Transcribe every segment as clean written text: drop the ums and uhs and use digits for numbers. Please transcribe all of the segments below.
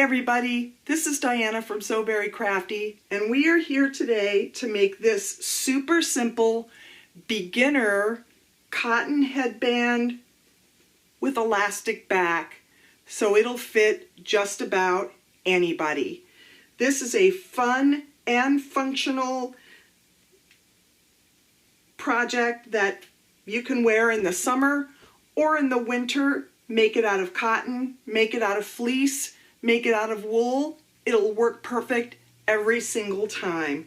everybody, this is Diana from So Very Crafty, and we are here today to make this super simple beginner cotton headband with elastic back, so it'll fit just about anybody. This is a fun and functional project that you can wear in the summer or in the winter. Make it out of cotton, make it out of fleece, make it out of wool. It'll work perfect every single time.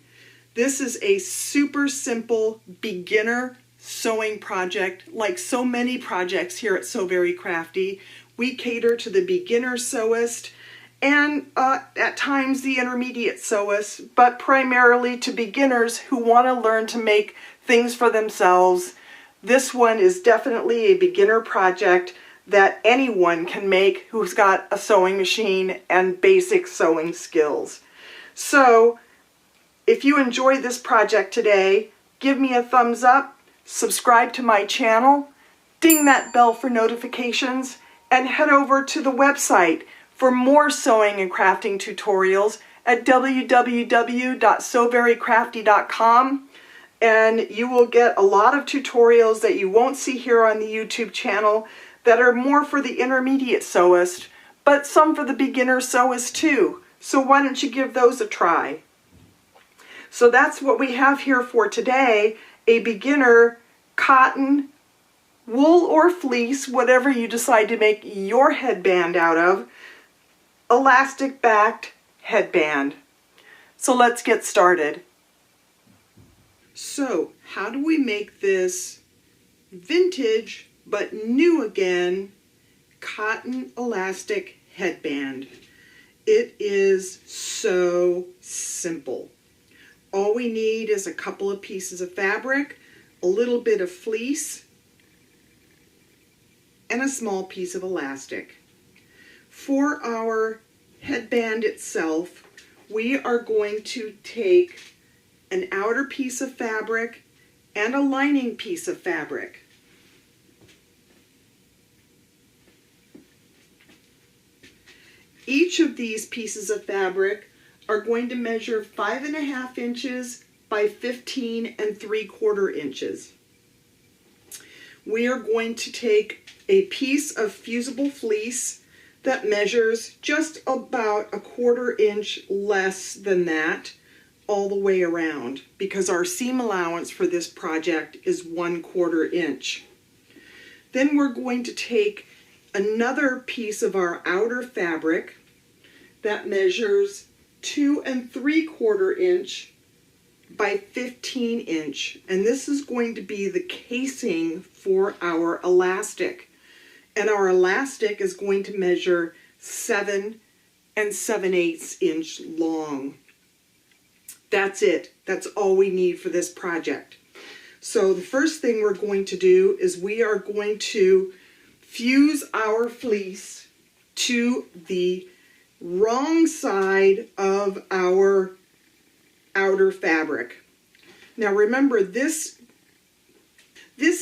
This is a super simple beginner sewing project. Like so many projects here at So Very Crafty, we cater to the beginner sewist and at times the intermediate sewist, but primarily to beginners who want to learn to make things for themselves. This one is definitely a beginner project that anyone can make who's got a sewing machine and basic sewing skills. So if you enjoyed this project today, give me a thumbs up, subscribe to my channel, ding that bell for notifications, and head over to the website for more sewing and crafting tutorials at www.soverycrafty.com. And you will get a lot of tutorials that you won't see here on the YouTube channel that are more for the intermediate sewist, but some for the beginner sewist too. So why don't you give those a try? So that's what we have here for today, a beginner cotton, wool or fleece, whatever you decide to make your headband out of, elastic backed headband. So let's get started. So how do we make this vintage but new again cotton elastic headband? It is so simple. All we need is a couple of pieces of fabric, a little bit of fleece, and a small piece of elastic. For our headband itself, we are going to take an outer piece of fabric and a lining piece of fabric. Each of these pieces of fabric are going to measure 5.5 inches by 15 3/4 inches. We are going to take a piece of fusible fleece that measures just about 1/4 inch less than that all the way around, because our seam allowance for this project is 1/4 inch. Then we're going to take another piece of our outer fabric that measures 2 3/4 inch by 15 inch, and this is going to be the casing for our elastic, and our elastic is going to measure 7 7/8 inch long. That's it. That's all we need for this project. So the first thing we're going to do is we are going to fuse our fleece to the wrong side of our outer fabric. Now remember, this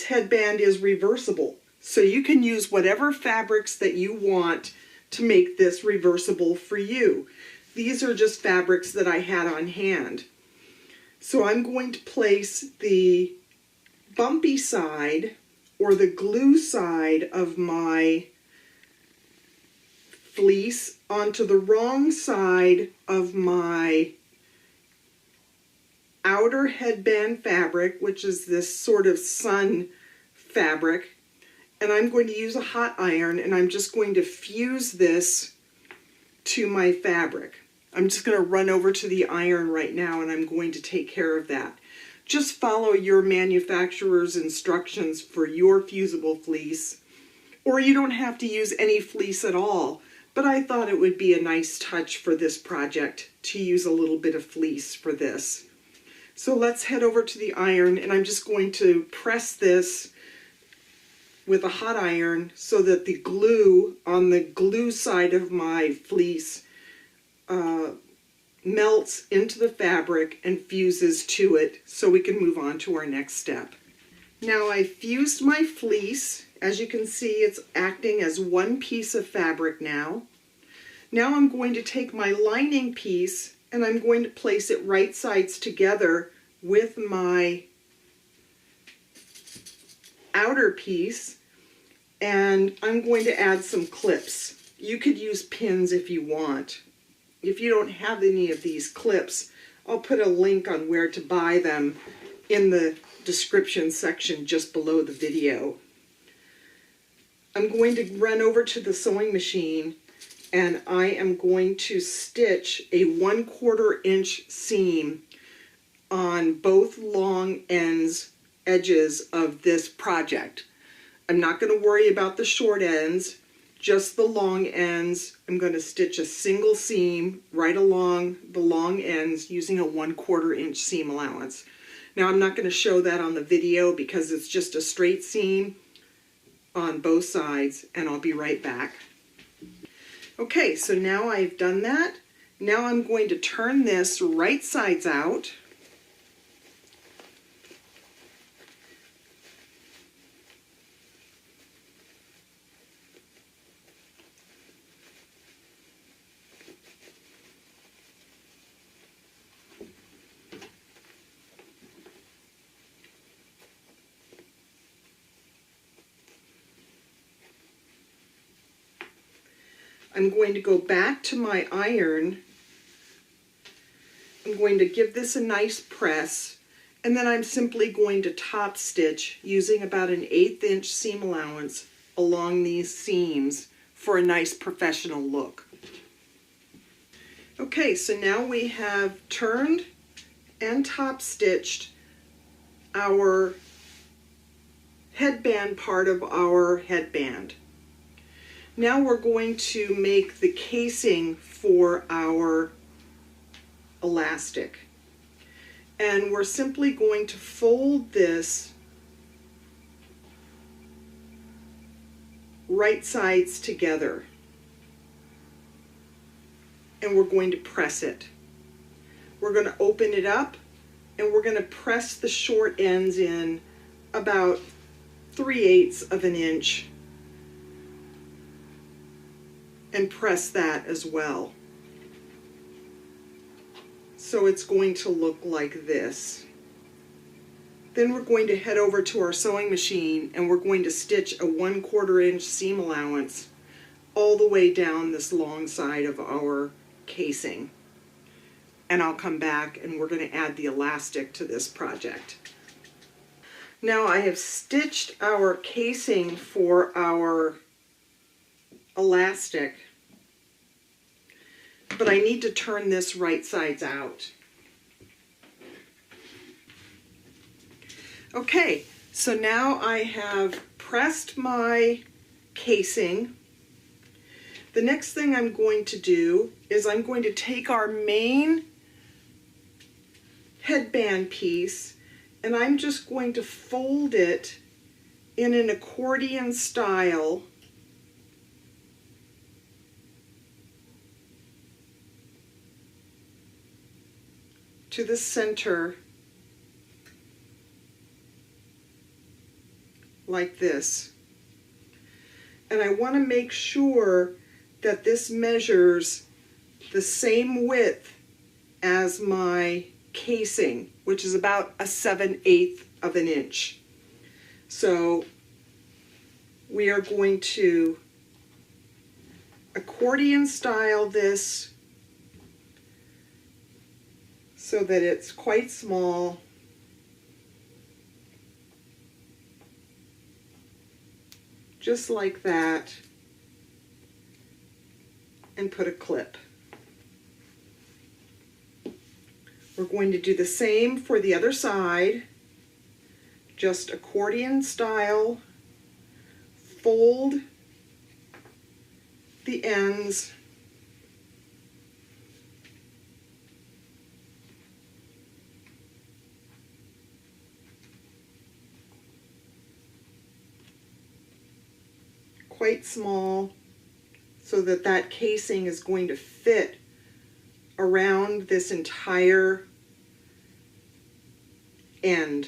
headband is reversible, so you can use whatever fabrics that you want to make this reversible for you. These are just fabrics that I had on hand. So I'm going to place the bumpy side or the glue side of my fleece onto the wrong side of my outer headband fabric, which is this sort of sun fabric, and I'm going to use a hot iron, and I'm just going to fuse this to my fabric. I'm just going to run over to the iron right now, and I'm going to take care of that. Just follow your manufacturer's instructions for your fusible fleece, or you don't have to use any fleece at all, but I thought it would be a nice touch for this project to use a little bit of fleece for this. So let's head over to the iron, and I'm just going to press this with a hot iron so that the glue on the glue side of my fleece melts into the fabric and fuses to it, so we can move on to our next step. Now I fused my fleece. As you can see, it's acting as one piece of fabric now. Now I'm going to take my lining piece and I'm going to place it right sides together with my outer piece, and I'm going to add some clips. You could use pins if you want. If you don't have any of these clips, I'll put a link on where to buy them in the description section just below the video. I'm going to run over to the sewing machine and I am going to stitch a 1/4 inch seam on both long edges of this project. I'm not going to worry about the short ends, just the long ends. I'm going to stitch a single seam right along the long ends using a 1/4 inch seam allowance. Now I'm not going to show that on the video because it's just a straight seam on both sides, and I'll be right back. Okay, so now I've done that. Now I'm going to turn this right sides out. I'm going to go back to my iron. I'm going to give this a nice press, and then I'm simply going to top stitch using about an 1/8 inch seam allowance along these seams for a nice professional look. Okay, so now we have turned and top stitched our headband part of our headband. Now we're going to make the casing for our elastic. And we're simply going to fold this right sides together. And we're going to press it. We're going to open it up and we're going to press the short ends in about 3/8 of an inch. And press that as well. So it's going to look like this. Then we're going to head over to our sewing machine and we're going to stitch a 1/4 inch seam allowance all the way down this long side of our casing. And I'll come back and we're going to add the elastic to this project. Now I have stitched our casing for our elastic, but I need to turn this right sides out. Okay, so now I have pressed my casing. The next thing I'm going to do is I'm going to take our main headband piece and I'm just going to fold it in an accordion style to the center like this. And I want to make sure that this measures the same width as my casing, which is about a 7/8 of an inch. So we are going to accordion style this so that it's quite small. Just like that, and put a clip. We're going to do the same for the other side, just accordion style, fold the ends quite small so that that casing is going to fit around this entire end.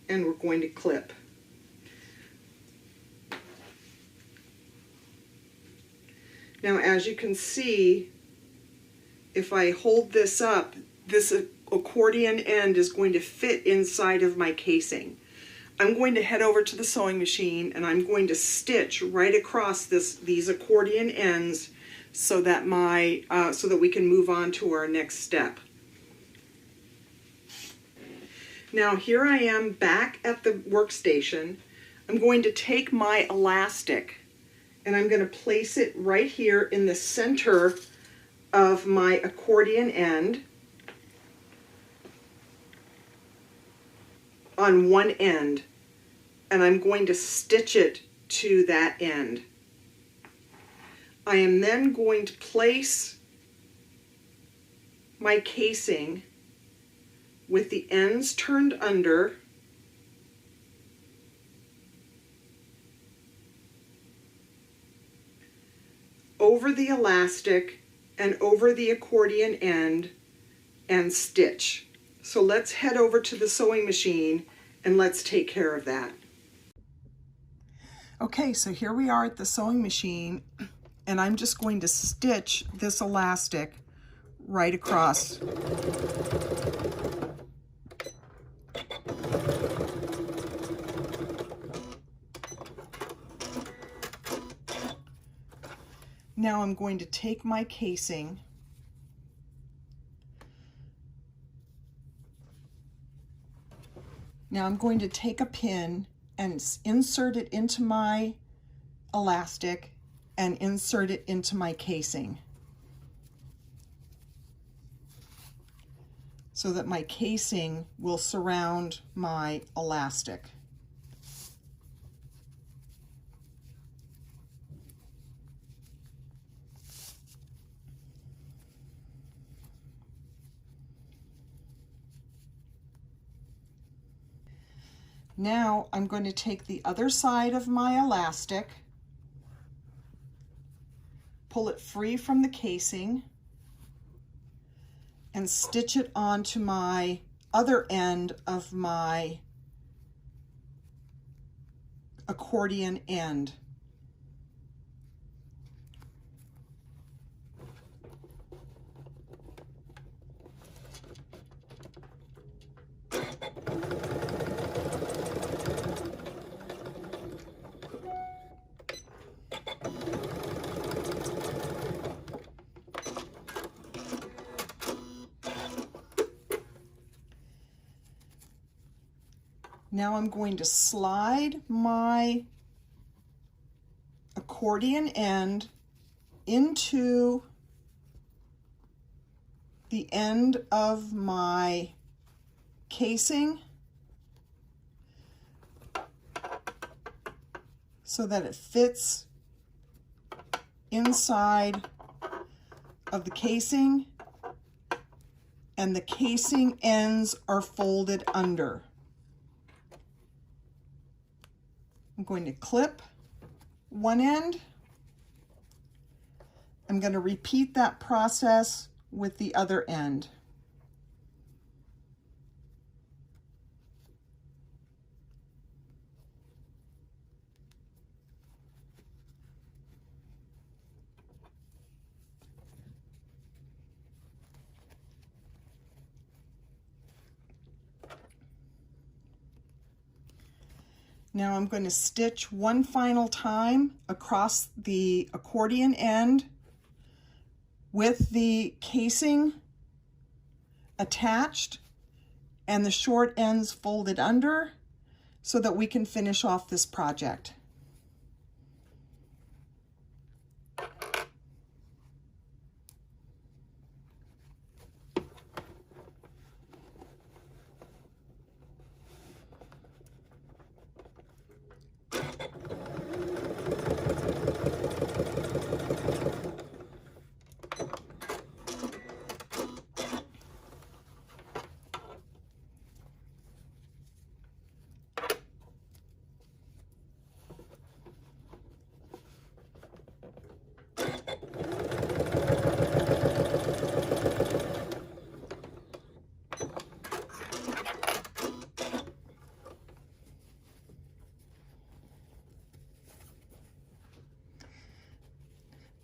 And we're going to clip. Now, as you can see, if I hold this up, this accordion end is going to fit inside of my casing. I'm going to head over to the sewing machine and I'm going to stitch right across these accordion ends so that we can move on to our next step. Now here I am back at the workstation. I'm going to take my elastic and I'm going to place it right here in the center of my accordion end on one end, and I'm going to stitch it to that end. I am then going to place my casing with the ends turned under over the elastic and over the accordion end and stitch. So let's head over to the sewing machine and let's take care of that. Okay, so here we are at the sewing machine and I'm just going to stitch this elastic right across. Now I'm going to take my casing Now I'm going to take a pin and insert it into my elastic and insert it into my casing so that my casing will surround my elastic. Now I'm going to take the other side of my elastic, pull it free from the casing, and stitch it onto my other end of my accordion end. Now I'm going to slide my accordion end into the end of my casing so that it fits inside of the casing and the casing ends are folded under. I'm going to clip one end. I'm going to repeat that process with the other end. Now I'm going to stitch one final time across the accordion end with the casing attached and the short ends folded under so that we can finish off this project.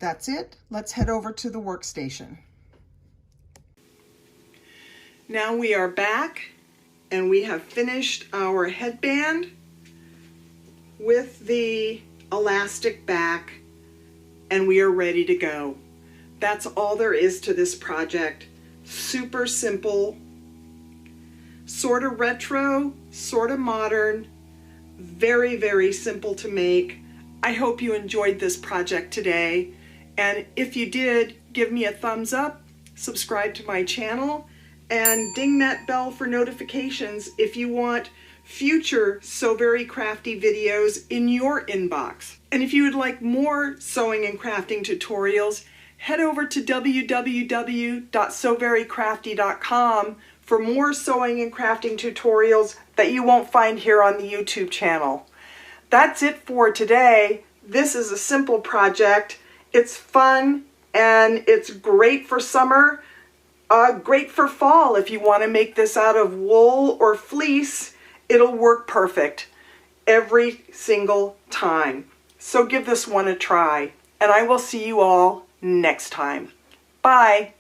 That's it. Let's head over to the workstation. Now we are back and we have finished our headband with the elastic back and we are ready to go. That's all there is to this project. Super simple, sort of retro, sort of modern, very, very simple to make. I hope you enjoyed this project today. And if you did, give me a thumbs up, subscribe to my channel, and ding that bell for notifications if you want future So Very Crafty videos in your inbox. And if you would like more sewing and crafting tutorials, head over to www.soverycrafty.com for more sewing and crafting tutorials that you won't find here on the YouTube channel. That's it for today. This is a simple project. It's fun and it's great for summer, great for fall. If you want to make this out of wool or fleece, it'll work perfect every single time. So give this one a try, and I will see you all next time. Bye.